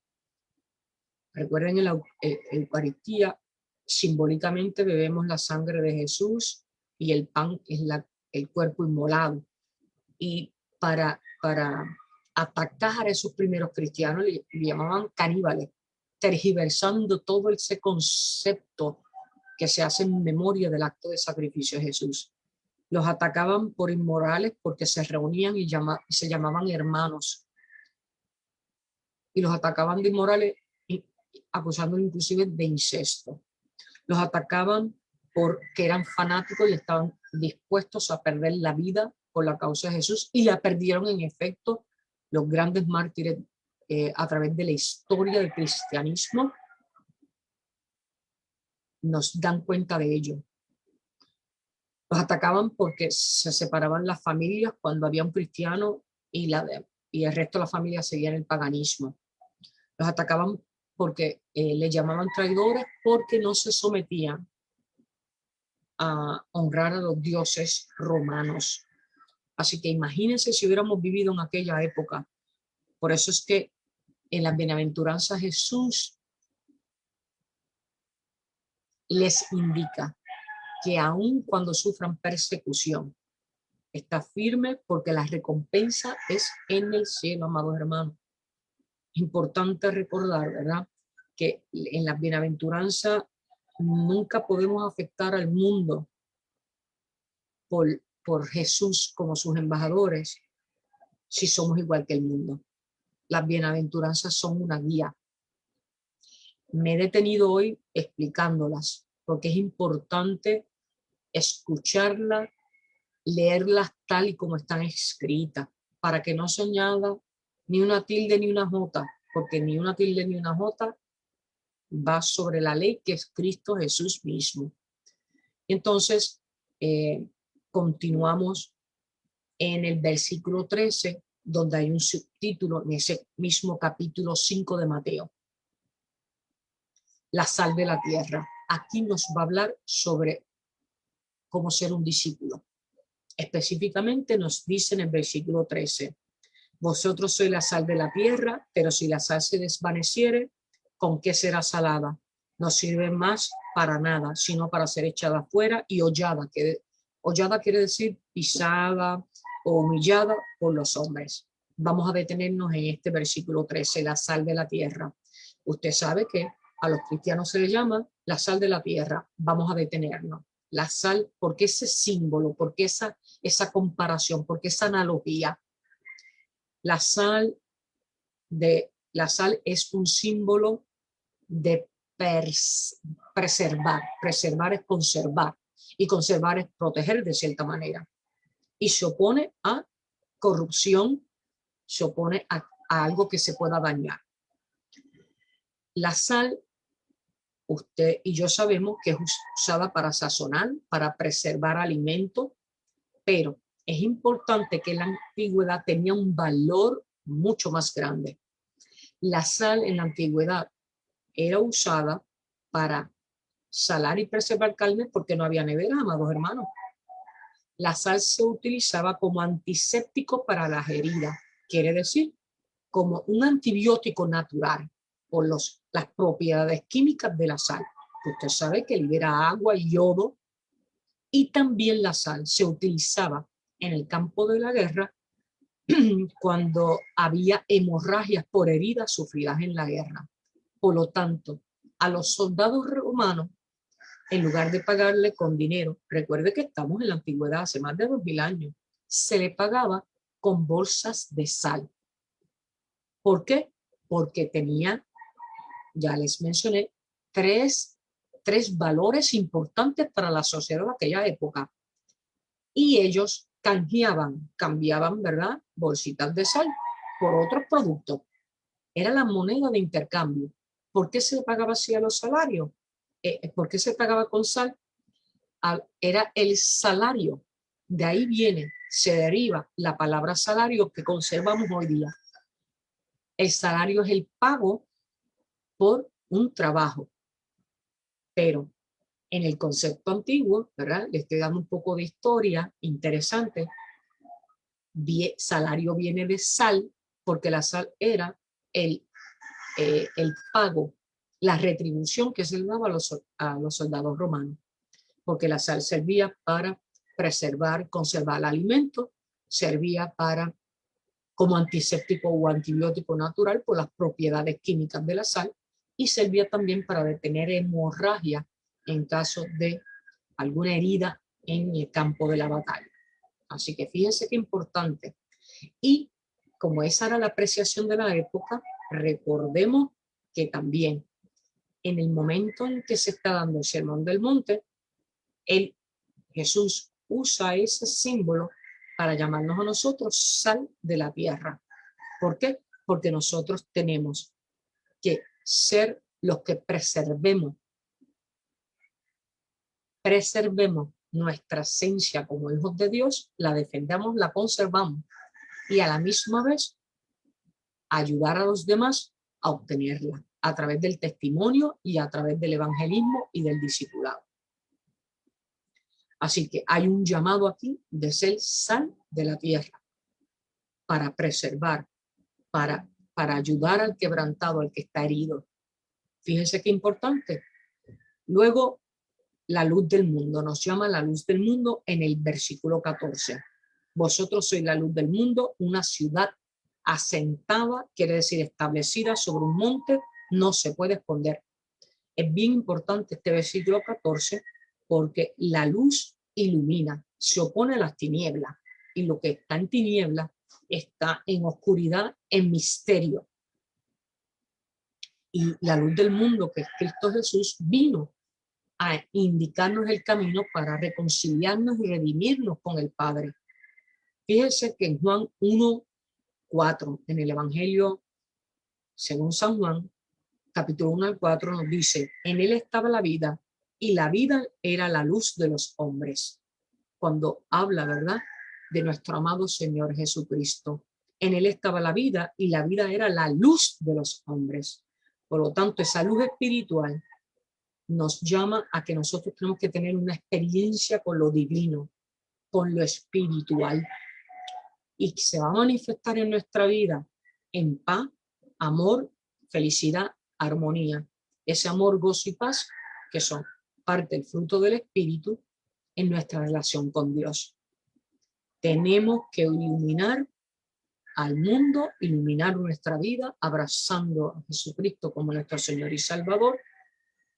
recuerden en la Eucaristía, simbólicamente bebemos la sangre de Jesús y el pan es el cuerpo inmolado. Y para atacar a esos primeros cristianos le llamaban caníbales, tergiversando todo ese concepto que se hace en memoria del acto de sacrificio de Jesús. Los atacaban por inmorales porque se reunían y se llamaban hermanos. Y los atacaban de inmorales, acusándolos inclusive de incesto. Los atacaban porque eran fanáticos y estaban dispuestos a perder la vida por la causa de Jesús, y la perdieron en efecto los grandes mártires a través de la historia del cristianismo. Nos dan cuenta de ello. Los atacaban porque se separaban las familias cuando había un cristiano y el resto de la familia seguía en el paganismo. Los atacaban porque les llamaban traidores porque no se sometían a honrar a los dioses romanos. Así que imagínense si hubiéramos vivido en aquella época. Por eso es que en las bienaventuranzas Jesús les indica que aun cuando sufran persecución, está firme porque la recompensa es en el cielo, amados hermanos. Es importante recordar, ¿verdad?, que en las bienaventuranzas nunca podemos afectar al mundo por Jesús como sus embajadores si somos igual que el mundo. Las bienaventuranzas son una guía. Me he detenido hoy explicándolas porque es importante escucharlas, leerlas tal y como están escritas, para que no se añada ni una tilde ni una jota, porque ni una tilde ni una jota va sobre la ley, que es Cristo Jesús mismo. Entonces, continuamos en el versículo 13, donde hay un subtítulo en ese mismo capítulo 5 de Mateo. La sal de la tierra. Aquí nos va a hablar sobre cómo ser un discípulo. Específicamente nos dice en el versículo 13, vosotros sois la sal de la tierra, pero si la sal se desvaneciere, ¿con qué será salada? No sirve más para nada, sino para ser echada fuera y hollada. Hollada quiere decir pisada o humillada por los hombres. Vamos a detenernos en este versículo 13, la sal de la tierra. Usted sabe que a los cristianos se les llama la sal de la tierra. Vamos a detenernos. La sal, ¿por qué ese símbolo? ¿Por qué esa comparación? ¿Por qué esa analogía? La sal es un símbolo de preservar. Preservar es conservar y conservar es proteger de cierta manera. Y se opone a corrupción, se opone a algo que se pueda dañar. La sal, usted y yo sabemos que es usada para sazonar, para preservar alimentos, pero es importante que en la antigüedad tenía un valor mucho más grande. La sal en la antigüedad era usada para salar y preservar carne porque no había nevera, amados hermanos. La sal se utilizaba como antiséptico para las heridas, quiere decir, como un antibiótico natural por las propiedades químicas de la sal. Usted sabe que libera agua y yodo, y también la sal se utilizaba en el campo de la guerra cuando había hemorragias por heridas sufridas en la guerra. Por lo tanto, a los soldados romanos en lugar de pagarle con dinero, recuerde que estamos en la antigüedad, hace más de 2000 años, se le pagaba con bolsas de sal. ¿Por qué? Porque tenía, ya les mencioné, tres valores importantes para la sociedad de aquella época. Y ellos cambiaban, ¿verdad? Bolsitas de sal por otros productos. Era la moneda de intercambio. ¿Por qué se pagaba así a los salarios? ¿Por qué se pagaba con sal? Era el salario. De ahí viene, se deriva la palabra salario que conservamos hoy día. El salario es el pago por un trabajo. Pero en el concepto antiguo, ¿verdad? Le estoy dando un poco de historia interesante. Salario viene de sal, porque la sal era el pago, la retribución que se le daba a los soldados romanos, porque la sal servía para preservar, conservar el alimento, servía para como antiséptico o antibiótico natural por las propiedades químicas de la sal, y servía también para detener hemorragia en caso de alguna herida en el campo de la batalla. Así que fíjense qué importante. Y como esa era la apreciación de la época, recordemos que también en el momento en que se está dando el Sermón del Monte, Jesús usa ese símbolo para llamarnos a nosotros sal de la tierra. ¿Por qué? Porque nosotros tenemos que ser los que preservemos nuestra esencia como hijos de Dios, la defendamos, la conservamos y a la misma vez ayudar a los demás a obtenerla a través del testimonio y a través del evangelismo y del discipulado. Así que hay un llamado aquí de ser sal de la tierra para preservar, para ayudar al quebrantado, al que está herido. Fíjense qué importante. Luego, la luz del mundo, nos llama la luz del mundo en el versículo 14. Vosotros sois la luz del mundo, una ciudad asentada, quiere decir establecida sobre un monte, no se puede esconder. Es bien importante este versículo 14 porque la luz ilumina, se opone a las tinieblas, y lo que está en tinieblas está en oscuridad, en misterio. Y la luz del mundo, que es Cristo Jesús, vino a indicarnos el camino para reconciliarnos y redimirnos con el Padre. Fíjense que en Juan 1:4, en el Evangelio según San Juan, capítulo 1 al 4, nos dice: en él estaba la vida, y la vida era la luz de los hombres. Cuando habla, ¿verdad?, de nuestro amado Señor Jesucristo. En él estaba la vida, y la vida era la luz de los hombres. Por lo tanto, esa luz espiritual nos llama a que nosotros tenemos que tener una experiencia con lo divino, con lo espiritual, y que se va a manifestar en nuestra vida en paz, amor, felicidad, armonía. Ese amor, gozo y paz que son parte del fruto del Espíritu en nuestra relación con Dios. Tenemos que iluminar al mundo, iluminar nuestra vida, abrazando a Jesucristo como nuestro Señor y Salvador.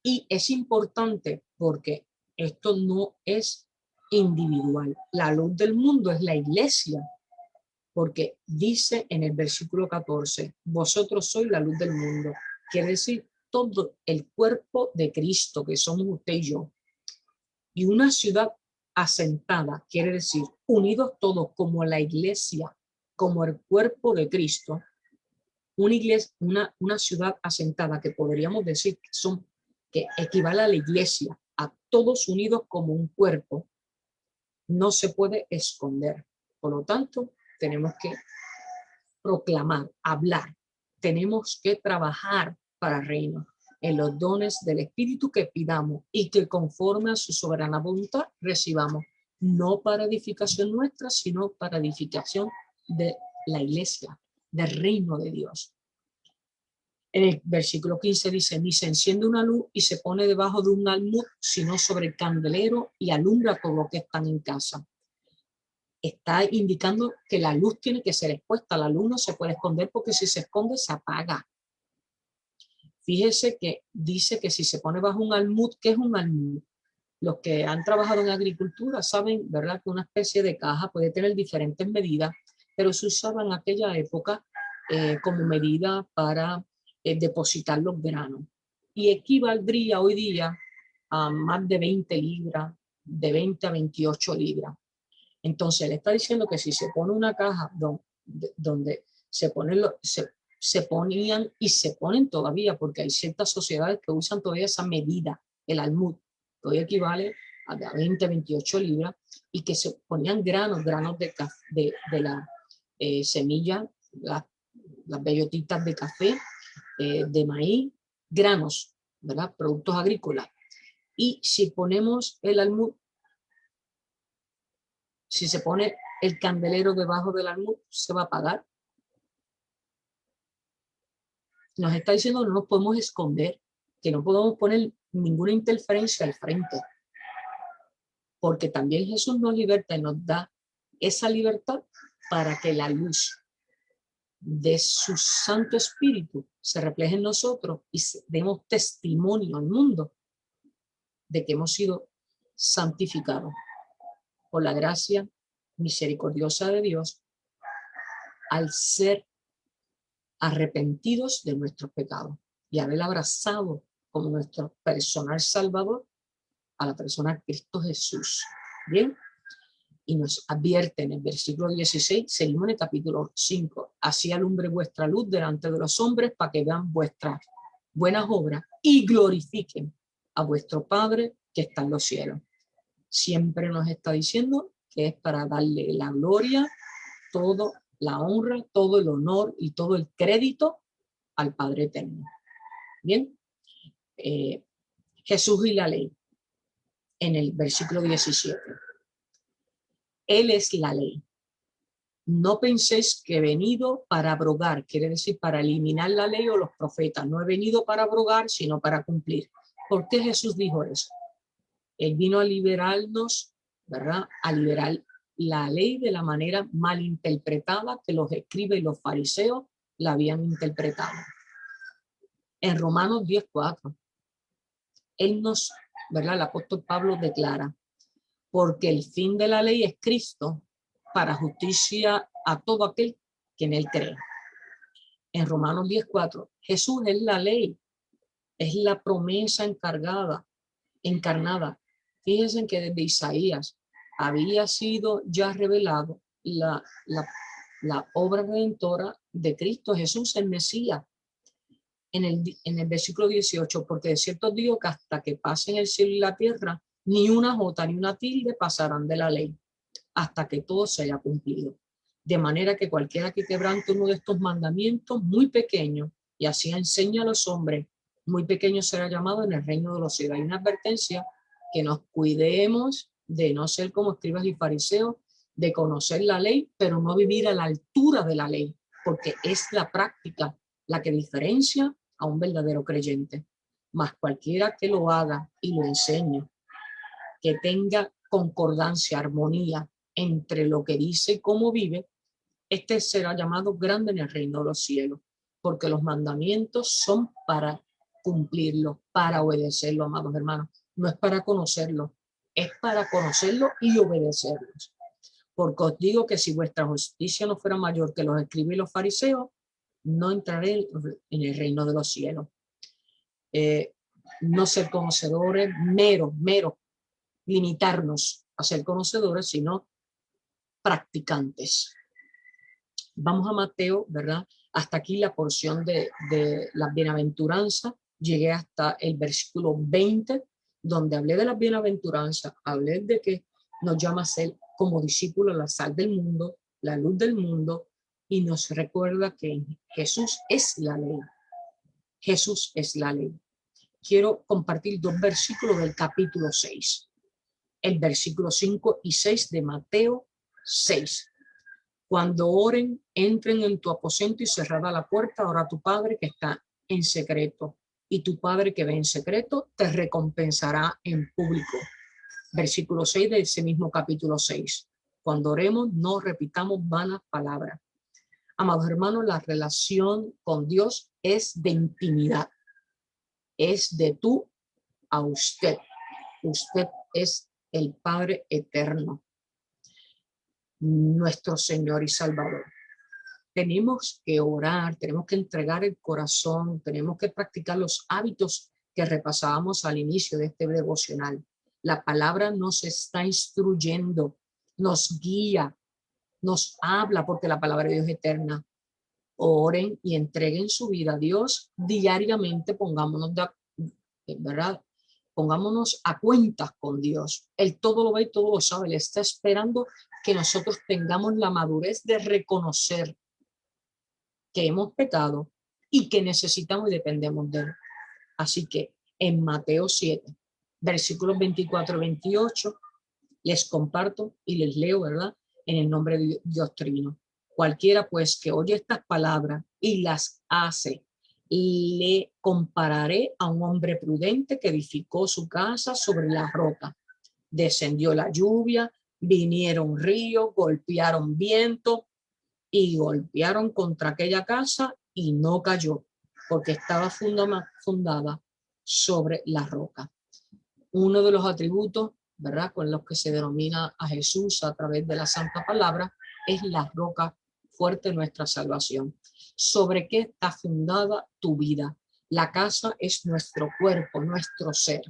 Y es importante porque esto no es individual. La luz del mundo es la iglesia, porque dice en el versículo 14, vosotros sois la luz del mundo. Quiere decir todo el cuerpo de Cristo, que somos usted y yo. Y una ciudad asentada, quiere decir unidos todos como la iglesia, como el cuerpo de Cristo. Una iglesia, una ciudad asentada, que podríamos decir que equivale a la iglesia, a todos unidos como un cuerpo, no se puede esconder. Por lo tanto, tenemos que proclamar, hablar, tenemos que trabajar para el reino, en los dones del Espíritu que pidamos y que conforme a su soberana voluntad recibamos, no para edificación nuestra, sino para edificación de la iglesia, del reino de Dios. En el versículo 15 dice: ni se enciende una luz y se pone debajo de un almud, sino sobre el candelero, y alumbra a todos los que están en casa. Está indicando que la luz tiene que ser expuesta. La luz no se puede esconder, porque si se esconde se apaga. Fíjese que dice que si se pone bajo un almud, ¿qué es un almud? Los que han trabajado en agricultura saben, ¿verdad?, que una especie de caja puede tener diferentes medidas, pero se usaba en aquella época como medida para depositar los granos. Y equivaldría hoy día a más de 20 libras, de 20 a 28 libras. Entonces, le está diciendo que si se pone una caja donde se ponían y se ponen todavía, porque hay ciertas sociedades que usan todavía esa medida, el almud, que hoy equivale a 20, 28 libras, y que se ponían granos de la semilla, las bellotitas de café, de maíz, granos, ¿verdad? Productos agrícolas. Y si ponemos el almud, si se pone el candelero debajo del almud, se va a apagar. Nos está diciendo que no nos podemos esconder, que no podemos poner ninguna interferencia al frente, porque también Jesús nos liberta y nos da esa libertad para que la luz de su Santo Espíritu se refleje en nosotros y demos testimonio al mundo de que hemos sido santificados por la gracia misericordiosa de Dios al ser arrepentidos de nuestros pecados y haber abrazado como nuestro personal salvador a la persona Cristo Jesús. Bien, y nos advierte en el versículo 16, seguimos en el capítulo 5, así alumbre vuestra luz delante de los hombres para que vean vuestras buenas obras y glorifiquen a vuestro Padre que está en los cielos. Siempre nos está diciendo que es para darle la gloria, todo la honra, todo el honor y todo el crédito al Padre Eterno. Bien, Jesús y la ley, en el versículo 17. Él es la ley. No penséis que he venido para abrogar, quiere decir para eliminar la ley o los profetas. No he venido para abrogar, sino para cumplir. ¿Por qué Jesús dijo eso? Él vino a liberarnos, ¿verdad? A liberar la ley de la manera mal interpretada que los escribas y los fariseos la habían interpretado. En Romanos 10:4, él nos, ¿verdad? El apóstol Pablo declara, porque el fin de la ley es Cristo para justicia a todo aquel que en él cree. En Romanos 10:4, Jesús es la ley, es la promesa encarnada. Fíjense que desde Isaías había sido ya revelado la obra redentora de Cristo Jesús, el Mesías. En el versículo 18, porque de cierto digo que hasta que pasen el cielo y la tierra, ni una jota ni una tilde pasarán de la ley, hasta que todo se haya cumplido. De manera que cualquiera que quebrante uno de estos mandamientos muy pequeños y así enseña a los hombres, muy pequeño será llamado en el reino de los cielos. Hay una advertencia que nos cuidemos de no ser como escribas y fariseos, de conocer la ley, pero no vivir a la altura de la ley, porque es la práctica la que diferencia a un verdadero creyente. Mas cualquiera que lo haga y lo enseñe, que tenga concordancia, armonía entre lo que dice y cómo vive, este será llamado grande en el reino de los cielos, porque los mandamientos son para cumplirlos, para obedecerlo, amados hermanos. No es para conocerlo, es para conocerlo y obedecerlos. Porque os digo que si vuestra justicia no fuera mayor que los escribas y los fariseos, no entraré en el reino de los cielos. No ser conocedores, mero, limitarnos a ser conocedores, sino practicantes. Vamos a Mateo, ¿verdad? Hasta aquí la porción de las bienaventuranzas. Llegué hasta el versículo 20, donde hablé de las bienaventuranzas, hablé de que nos llama a ser como discípulos la sal del mundo, la luz del mundo, y nos recuerda que Jesús es la ley. Jesús es la ley. Quiero compartir dos versículos del capítulo 6. El versículo 5 y 6 de Mateo 6. Cuando oren, entren en tu aposento y cerrada la puerta, ora a tu Padre que está en secreto, y tu Padre que ve en secreto te recompensará en público. Versículo 6 de ese mismo capítulo 6. Cuando oremos, no repitamos vanas palabras. Amados hermanos, la relación con Dios es de intimidad. Es de tú a usted. Usted es el Padre eterno, nuestro Señor y Salvador. Tenemos que orar, tenemos que entregar el corazón, tenemos que practicar los hábitos que repasábamos al inicio de este devocional. La palabra nos está instruyendo, nos guía, nos habla, porque la palabra de Dios es eterna. Oren y entreguen su vida a Dios diariamente, ¿verdad? Pongámonos a cuentas con Dios. Él todo lo ve y todo lo sabe. Él está esperando que nosotros tengamos la madurez de reconocer que hemos pecado y que necesitamos y dependemos de él. Así que en Mateo 7, versículos 24 y 28, les comparto y les leo, ¿verdad? En el nombre de Dios Trino. Cualquiera pues que oye estas palabras y las hace, le compararé a un hombre prudente que edificó su casa sobre la roca. Descendió la lluvia, vinieron ríos, golpearon viento y golpearon contra aquella casa y no cayó, porque estaba fundada sobre la roca. Uno de los atributos, ¿verdad?, con los que se denomina a Jesús a través de la Santa Palabra, es la roca fuerte, nuestra salvación. ¿Sobre qué está fundada tu vida? La casa es nuestro cuerpo, nuestro ser.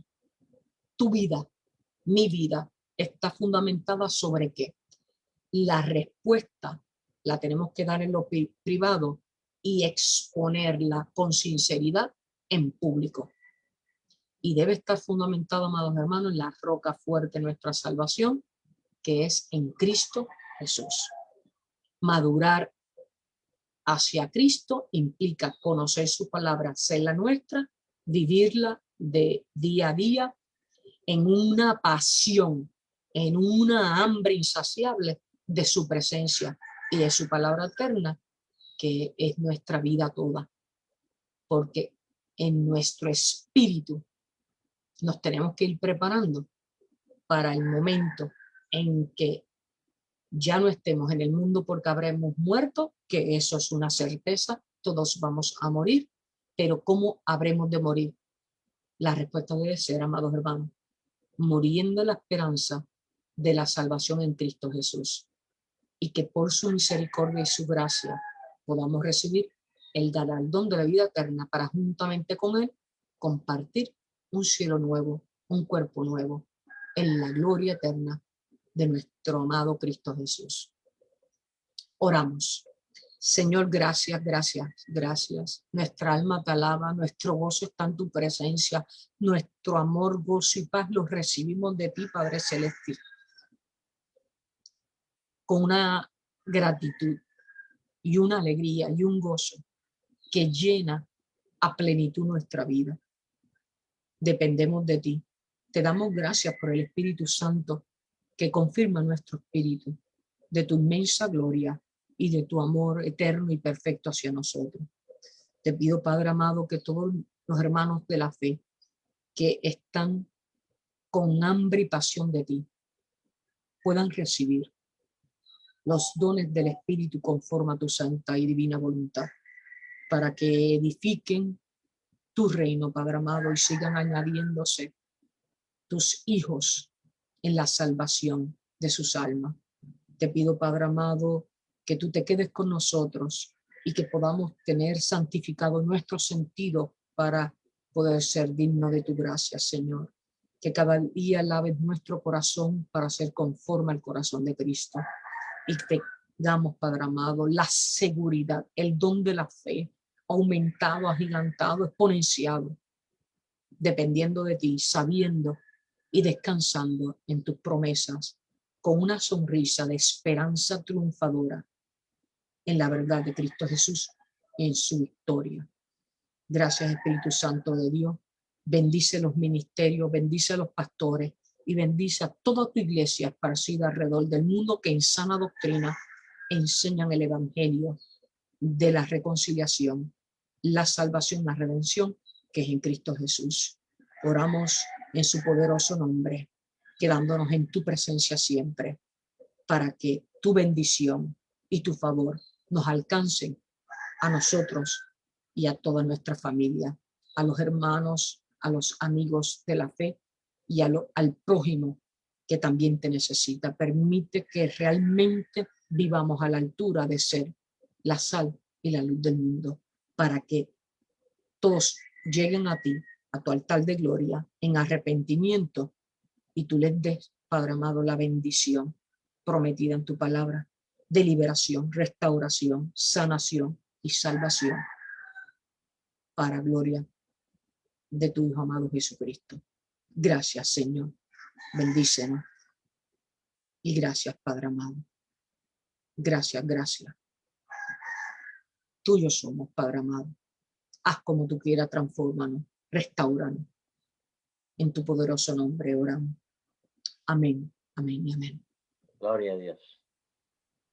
Tu vida, mi vida, está fundamentada ¿sobre qué? La respuesta la tenemos que dar en lo privado y exponerla con sinceridad en público. Y debe estar fundamentada, amados hermanos, en la roca fuerte de nuestra salvación, que es en Cristo Jesús. Madurar hacia Cristo implica conocer su palabra, ser la nuestra, vivirla de día a día en una pasión, en una hambre insaciable de su presencia y de su palabra eterna, que es nuestra vida toda. Porque en nuestro espíritu nos tenemos que ir preparando para el momento en que ya no estemos en el mundo, porque habremos muerto, que eso es una certeza, todos vamos a morir, pero ¿cómo habremos de morir? La respuesta debe ser, amados hermanos, muriendo en la esperanza de la salvación en Cristo Jesús, y que por su misericordia y su gracia podamos recibir el galardón de la vida eterna para juntamente con él compartir un cielo nuevo, un cuerpo nuevo, en la gloria eterna de nuestro amado Cristo Jesús. Oramos. Señor, gracias, gracias, gracias. Nuestra alma te alaba, nuestro gozo está en tu presencia, nuestro amor, gozo y paz los recibimos de ti, Padre Celestial, con una gratitud y una alegría y un gozo que llena a plenitud nuestra vida. Dependemos de ti. Te damos gracias por el Espíritu Santo que confirma nuestro espíritu, de tu inmensa gloria y de tu amor eterno y perfecto hacia nosotros. Te pido, Padre amado, que todos los hermanos de la fe que están con hambre y pasión de ti puedan recibir los dones del Espíritu conforme a tu santa y divina voluntad, para que edifiquen tu reino, Padre amado, y sigan añadiéndose tus hijos en la salvación de sus almas. Te pido, Padre amado, que tú te quedes con nosotros y que podamos tener santificado nuestro sentido para poder ser digno de tu gracia, Señor. Que cada día laves nuestro corazón para ser conforme al corazón de Cristo. Y te damos, Padre amado, la seguridad, el don de la fe, aumentado, agigantado, exponenciado, dependiendo de ti, sabiendo y descansando en tus promesas, con una sonrisa de esperanza triunfadora en la verdad de Cristo Jesús y en su victoria. Gracias, Espíritu Santo de Dios. Bendice los ministerios, bendice a los pastores y bendice a toda tu iglesia esparcida alrededor del mundo que en sana doctrina enseñan el evangelio de la reconciliación, la salvación, la redención que es en Cristo Jesús. Oramos en su poderoso nombre, quedándonos en tu presencia siempre, para que tu bendición y tu favor nos alcancen a nosotros y a toda nuestra familia, a los hermanos, a los amigos de la fe y al prójimo que también te necesita. Permite que realmente vivamos a la altura de ser la sal y la luz del mundo, para que todos lleguen a ti, a tu altar de gloria, en arrepentimiento, y tú les des, Padre amado, la bendición prometida en tu palabra de liberación, restauración, sanación y salvación, para gloria de tu Hijo amado Jesucristo. Gracias, Señor. Bendícenos. Y gracias, Padre amado. Gracias, gracias. Tuyos somos, Padre amado. Haz como tú quieras, transfórmanos, restauranos. En tu poderoso nombre oramos. Amén, amén y amén. Gloria a Dios.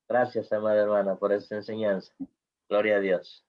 Gracias, amada hermana, por esta enseñanza. Gloria a Dios.